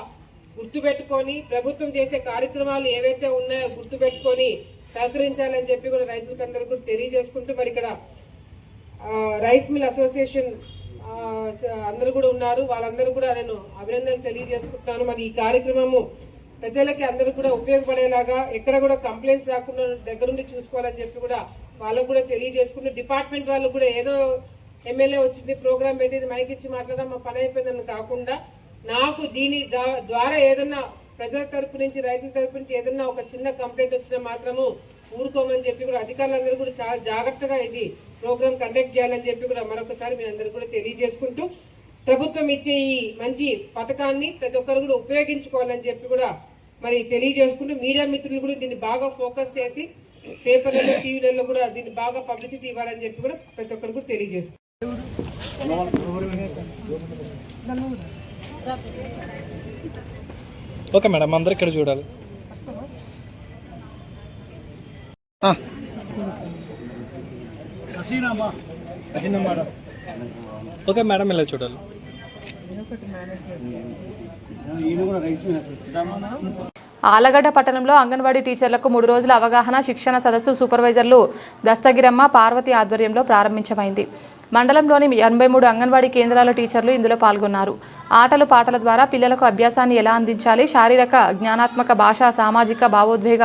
గుర్తుపెట్టుకొని ప్రభుత్వం చేసే కార్యక్రమాలు ఏవైతే ఉన్నాయో గుర్తుపెట్టుకొని సహకరించాలని చెప్పి కూడా రైతులందరికీ కూడా తెలియజేసుకుంటూ మరి ఇక్కడ రైస్ మిల్ అసోసియేషన్ అందరూ కూడా ఉన్నారు. వాళ్ళందరూ కూడా నేను అభినందనలు తెలియజేసుకుంటున్నాను. మరి ఈ కార్యక్రమము ప్రజలకి అందరూ కూడా ఉపయోగపడేలాగా ఎక్కడ కూడా కంప్లైంట్స్ రాకుండా దగ్గరుండి చూసుకోవాలని చెప్పి కూడా వాళ్ళకు కూడా తెలియజేసుకుంటూ డిపార్ట్మెంట్ వాళ్ళు కూడా ఏదో ఎమ్మెల్యే వచ్చింది ప్రోగ్రామ్ పెట్టింది మైక్ ఇచ్చి మాట్లాడడం మా పని అయిపోయిందని కాకుండా నాకు దీని ద్వారా ఏదన్నా ప్రజల తరపు నుంచి రైతుల తరపు నుంచి ఏదన్నా ఒక చిన్న కంప్లైంట్ వచ్చినా మాత్రము ఊరుకోమని చెప్పి కూడా అధికారులందరూ కూడా చాలా జాగ్రత్తగా ఇది ప్రోగ్రామ్ కండక్ట్ చేయాలని చెప్పి కూడా మరొకసారి మీ అందరూ కూడా తెలియజేసుకుంటూ ప్రభుత్వం ఇచ్చే ఈ మంచి పథకాన్ని ప్రతి ఒక్కరు కూడా ఉపయోగించుకోవాలని చెప్పి కూడా మరి తెలియజేసుకుంటూ మీడియా మిత్రులు కూడా దీన్ని బాగా ఫోకస్ చేసి పేపర్లలో టీవీలలో కూడా దీన్ని బాగా పబ్లిసిటీ ఇవ్వాలని చెప్పి కూడా ప్రతి ఒక్కరు కూడా తెలియజేసుకుంటారు. ఓకే మేడం, అందరు ఇక్కడ చూడాలి. ఓకే మేడం, ఇలా చూడాలి. ఆలగడ్డ పట్టణంలో అంగన్వాడీ టీచర్లకు 3 రోజుల అవగాహన శిక్షణ సదస్సు సూపర్వైజర్లు దస్తగిరమ్మ పార్వతి ఆధ్వర్యంలో ప్రారంభించమైంది. మండలంలోని 83 అంగన్వాడీ కేంద్రాల టీచర్లు ఇందులో పాల్గొన్నారు. ఆటలు పాటల ద్వారా పిల్లలకు అభ్యాసాన్ని ఎలా అందించాలి, శారీరక జ్ఞానాత్మక భాషా సామాజిక భావోద్వేగ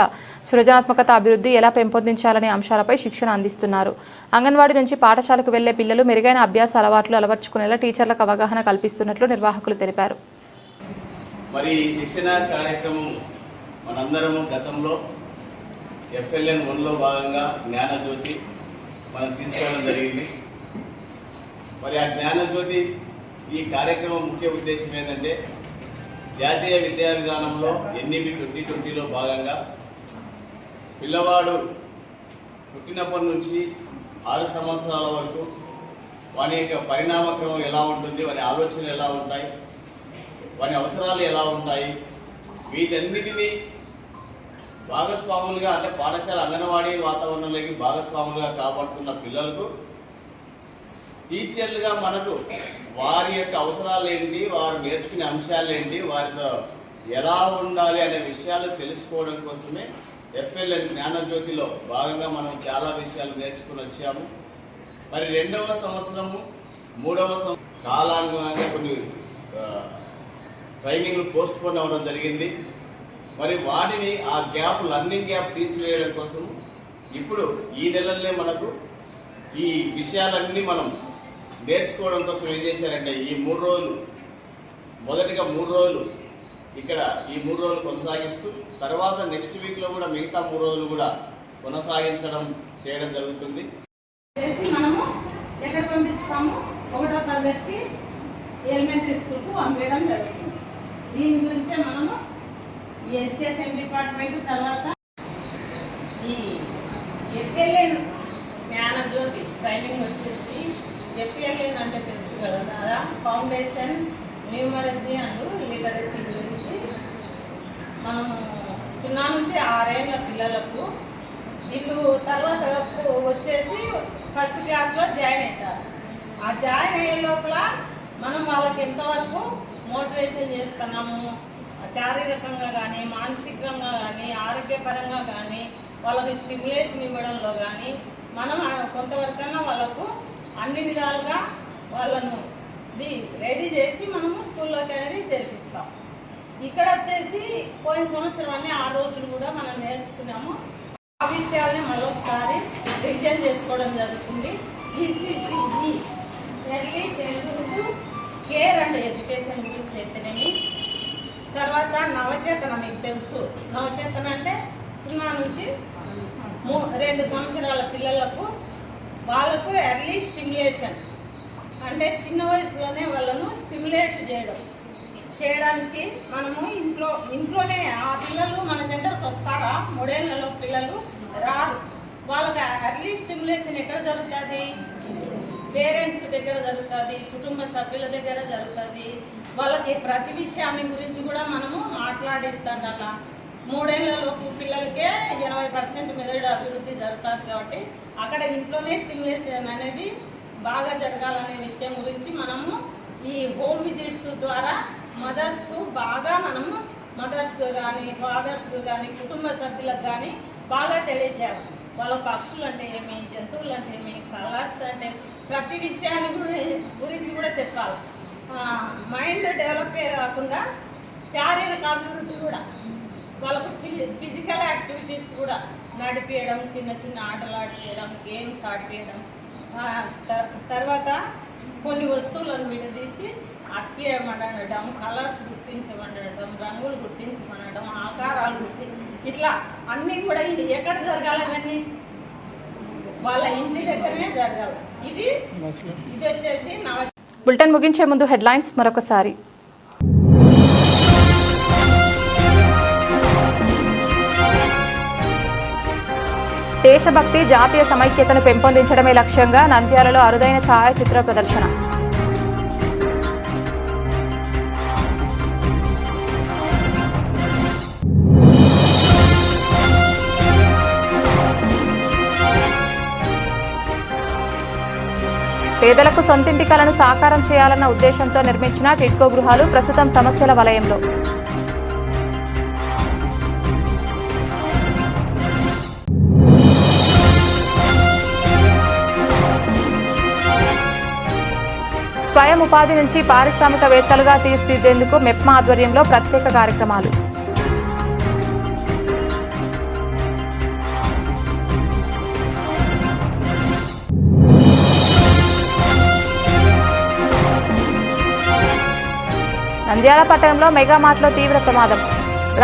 సృజనాత్మకత అభివృద్ధి ఎలా పెంపొందించాలనే అంశాలపై శిక్షణ అందిస్తున్నారు. అంగన్వాడీ నుంచి పాఠశాలకు వెళ్లే పిల్లలు మెరుగైన అభ్యాస అలవాట్లు అలవర్చుకునేలా టీచర్లకు అవగాహన కల్పిస్తున్నట్లు నిర్వాహకులు తెలిపారు. మరి ఈ శిక్షణ కార్యక్రమం మనందరము గతంలో FLN 1లో భాగంగా జ్ఞానజ్యోతి మనం తీసుకోవడం జరిగింది. మరి ఆ జ్ఞానజ్యోతి ఈ కార్యక్రమం ముఖ్య ఉద్దేశం ఏంటంటే జాతీయ విద్యా విధానంలో NEP 2020లో భాగంగా పిల్లవాడు పుట్టినప్పటి నుంచి 6 సంవత్సరాల వరకు వాని యొక్క పరిణామక్రమం ఎలా ఉంటుంది, వాని ఆలోచనలు ఎలా ఉంటాయి, వాని అవసరాలు ఎలా ఉంటాయి, వీటన్నిటినీ భాగస్వాములుగా అంటే పాఠశాల అంగన్వాడీ వాతావరణంలోకి భాగస్వాములుగా కాపాడుతున్న పిల్లలకు టీచర్లుగా మనకు వారి యొక్క అవసరాలు ఏంటి, వారు నేర్చుకునే అంశాలు ఏంటి, వారితో ఎలా ఉండాలి అనే విషయాలు తెలుసుకోవడం కోసమే FLN జ్ఞానజ్యోతిలో భాగంగా మనం చాలా విషయాలు నేర్చుకుని వచ్చాము. మరి 2వ సంవత్సరము 3వ సంవత్సరం కాలానుగుణంగా కొన్ని ట్రైనింగ్లు పోస్ట్ పోన్ అవ్వడం జరిగింది. మరి వాటిని ఆ గ్యాప్ లర్నింగ్ గ్యాప్ తీసివేయడం కోసం ఇప్పుడు ఈ నెలల్లో మనకు ఈ విషయాలన్నీ మనం నేర్చుకోవడం కోసం ఏం చేశారంటే ఈ 3 రోజులు మొదటిగా 3 రోజులు ఇక్కడ ఈ 3 రోజులు కొనసాగిస్తూ తర్వాత నెక్స్ట్ వీక్లో కూడా మిగతా 3 రోజులు కూడా కొనసాగించడం చేయడం జరుగుతుంది. మనము ఎక్కడ పంపిస్తాము 1వ తరగతికి ఎలిమెంటరీ స్కూల్కు పంపించడం జరుగుతుంది. దీని గురించే మనము ఈ ఎడ్యుకేషన్ డిపార్ట్మెంట్ తర్వాత ఈ FLN జ్ఞానజ్యోతి ట్రైనింగ్ వచ్చేసి FLN అంటే తెలుసు కదా, ఫౌండేషన్ న్యూమరసీ అండ్ లిటరసీ గురించి మనము 0 నుంచి 6 ఏళ్ళ పిల్లలకు వీళ్ళు తర్వాత వచ్చేసి ఫస్ట్ క్లాస్లో జాయిన్ అవుతారు. ఆ జాయిన్ అయ్యే లోపల మనం వాళ్ళకి ఎంతవరకు మోటివేషన్ చేస్తున్నాము, శారీరకంగా కానీ మానసికంగా కానీ ఆరోగ్యపరంగా కానీ వాళ్ళకి స్టిమ్యులేషన్ ఇవ్వడంలో కానీ మనం కొంతవరకన్నా వాళ్ళకు అన్ని విధాలుగా వాళ్ళను రెడీ చేసి మనము స్కూల్లోకి అనేది చేర్పిస్తాం. ఇక్కడ వచ్చేసి పోయిన సంవత్సరం అన్ని 6 రోజులు కూడా మనం నేర్చుకున్నాము. ఆ విషయాల్ని మరొకసారి రివిజన్ చేసుకోవడం జరుగుతుంది. ECCE కేర్ అండ్ ఎడ్యుకేషన్ గురించి అయితేనేమి, తర్వాత నవచేతన మీకు తెలుసు. నవచేతన అంటే 0 నుంచి 2 సంవత్సరాల పిల్లలకు వాళ్ళకు ఎర్లీ స్టిమ్యులేషన్ అంటే చిన్న వయసులోనే వాళ్ళను స్టిమ్యులేట్ చేయడానికి మనము ఇంట్లోనే ఆ పిల్లలు మన సెంటర్కి వస్తారా 3 ఏళ్లలో పిల్లలు రారు. వాళ్ళకి ఎర్లీ స్టిమ్యులేషన్ ఎక్కడ జరుగుతుంది? పేరెంట్స్ దగ్గర జరుగుతుంది, కుటుంబ సభ్యుల దగ్గర జరుగుతుంది. వాళ్ళకి ప్రతి విషయాన్ని గురించి కూడా మనము మాట్లాడిస్తాం. అలా 3 ఏళ్లలోపు పిల్లలకే 80% మెదడు అభివృద్ధి జరుగుతుంది. కాబట్టి అక్కడ ఇంట్లోనే స్టిమ్యులేషన్ అనేది బాగా జరగాలనే విషయం గురించి మనము ఈ హోమ్ విజిట్స్ ద్వారా మదర్స్కు బాగా మనము మదర్స్కు కానీ ఫాదర్స్కు కానీ కుటుంబ సభ్యులకు కానీ బాగా తెలియజేయాలి. వాళ్ళ పక్షులు అంటే ఏమి, జంతువులు అంటే ఏమి, కలర్స్ అంటే ప్రతి విషయాన్ని గురించి కూడా చెప్పాలి. మైండ్ డెవలప్ కాకుండా శారీరక అభివృద్ధి కూడా, వాళ్ళకు ఫిజికల్ యాక్టివిటీస్ కూడా నడిపించడం, చిన్న చిన్న ఆటలు ఆడిపించడం, గేమ్స్ ఆడిపించడం, తర్వాత కొన్ని వస్తువులను విడదీసి అతికేయమనడం, కలర్స్ గుర్తించమనడం, రంగులు గుర్తించమనడం, ఆకారాలు ఇట్లా అన్నీ కూడా ఎక్కడ జరగాలి? అవన్నీ వాళ్ళ ఇంటి దగ్గరనే జరగాలి. ఇది వచ్చేసి బులెటిన్ ముగించే ముందు హెడ్లైన్స్ మరొకసారి. దేశభక్తి, జాతీయ సమైక్యతను పెంపొందించడమే లక్ష్యంగా నంద్యాలలో అరుదైన ఛాయాచిత్ర ప్రదర్శన. పేదలకు సొంతింటి కలను సాకారం చేయాలన్న ఉద్దేశంతో నిర్మించిన టిడ్కో గృహాలు ప్రస్తుతం సమస్యల వలయంలో. స్వయం ఉపాధి నుంచి పారిశ్రామికవేత్తలుగా తీర్చిదిద్దేందుకు మెప్మా ఆధ్వర్యంలో ప్రత్యేక కార్యక్రమాలు. నంద్యాల పట్టణంలో మెగామార్ట్లో తీవ్ర ప్రమాదం.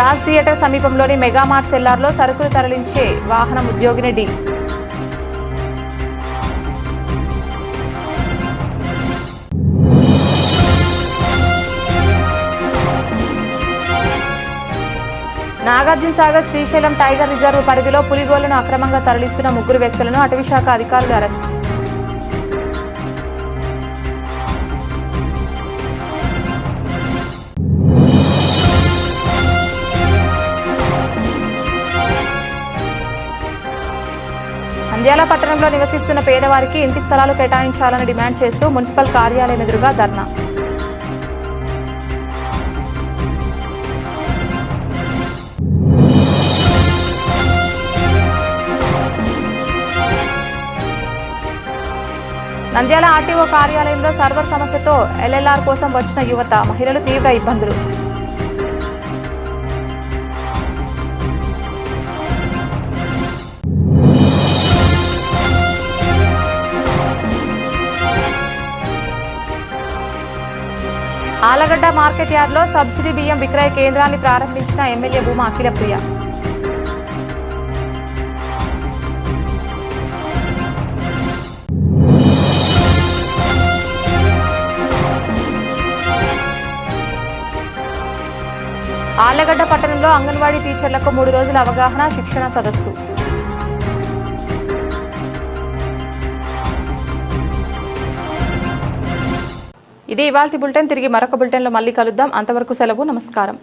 రాజ్ థియేటర్ సమీపంలోని మెగామార్ట్ సెల్లార్లో సరుకులు తరలించే వాహనం ఉద్యోగిని డి. నాగార్జునసాగర్ శ్రీశైలం టైగర్ రిజర్వ్ పరిధిలో పులిగోళ్లను అక్రమంగా తరలిస్తున్న 3 వ్యక్తులను అటవీశాఖ అధికారులు అరెస్ట్. నంద్యాల పట్టణంలో నివసిస్తున్న పేదవారికి ఇంటి స్థలాలు కేటాయించాలని డిమాండ్ చేస్తూ మున్సిపల్ కార్యాలయం ఎదురుగా ధర్నా. నంద్యాల ఆర్టీఓ కార్యాలయంలో సర్వర్ సమస్యతో ఎల్ఎల్ఆర్ కోసం వచ్చిన యువత, మహిళలు తీవ్ర ఇబ్బందులు. ఆలగడ్డ మార్కెట్ యార్డ్లో సబ్సిడీ బియ్యం విక్రయ కేంద్రాన్ని ప్రారంభించిన ఎమ్మెల్యే భూమా అఖిలప్రియ. ఆలగడ్డ పట్టణంలో అంగన్వాడీ టీచర్లకు 3 రోజుల అవగాహన శిక్షణ సదస్సు. ఇది ఇవాల్టి బులెటిన్. తిరిగి మరొక బులెటిన్లో మళ్ళీ కలుద్దాం. అంతవరకు సెలవు. నమస్కారం.